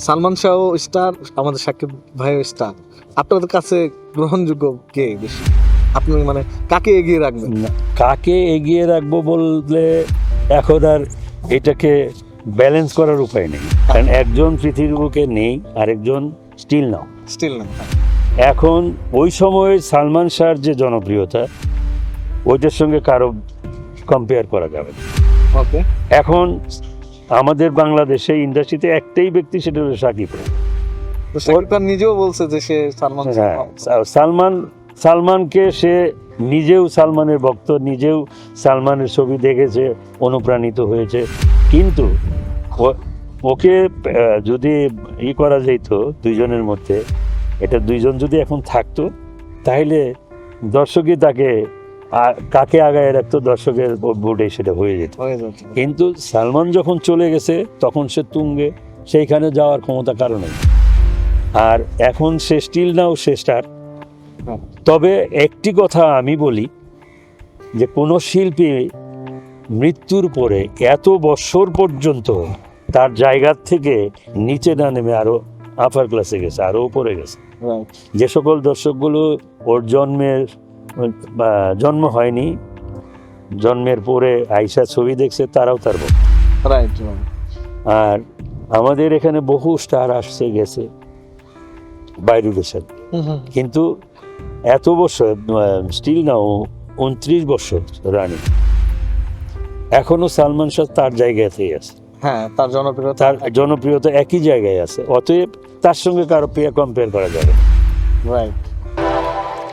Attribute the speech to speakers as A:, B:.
A: Salman Shah star, আমাদের সাকিব ভাইও star, আপনাদের কাছে গ্রহণযোগ্য কে বেশি? আপনি মানে কাকে এগিয়ে রাখবেন?
B: কাকে এগিয়ে রাখবো বললে এখন আর এটাকে ব্যালেন্স করার উপায় নেই, কারণ একজন পৃথিবীর বুকে নেই, আরেকজন স্টিল নাও।
A: স্টিল না।
B: এখন ওই সময় সালমান শাহর যে জনপ্রিয়তা, ওইটার সঙ্গে কারো কম্পেয়ার করা যাবে না।
A: ওকে।
B: এখন আমাদের বাংলাদেশে ইন্ডাস্ট্রিতে একটাই ব্যক্তি, সেটা হলো সাকিব খান।
A: তো শাকিব খান নিজেও বলছে যে সে সালমান
B: হ্যাঁ, সালমানকে সে নিজেও সালমানের ভক্ত, নিজেও সালমানের ছবি দেখেছে, অনুপ্রাণিত হয়েছে। কিন্তু ওকে যদি করা যেত দুইজনের মধ্যে, এটা দুইজন যদি এখন থাকতো, তাহলে দর্শকই তাকে কাকে আগায় রাখতো, দর্শকের ভোটে সেটা হয়ে যেত। কিন্তু সালমান যখন চলে গেছে, তখন সে তুঙ্গে, সেইখানে যাওয়ার ক্ষমতা কারণে। আর এখন সে স্টিল নাও, সে স্টার। তবে একটি কথা আমি বলি, যে কোনো শিল্পী মৃত্যুর পরে এত বছর পর্যন্ত তার জায়গার থেকে নিচে না নেমে আরো আপার ক্লাসে গেছে, আরো উপরে গেছে। যে সকল দর্শকগুলো ওর জন্ম হয়নি, জন্মের পরে আইসা ছবি দেখছে, তারাও তার ভক্ত। আর আমাদের এখানে বহু স্টার আসছে গেছে বাইরের দেশে, কিন্তু এত বছর স্টিল নাও 29 বছর রানি, এখনো সালমান শাহ তার জায়গাতেই আছে।
A: হ্যাঁ, তার
B: জনপ্রিয়তা একই জায়গায় আছে, অতএব তার সঙ্গে কারো কম্পেয়ার করা যাবে।
A: রাইট।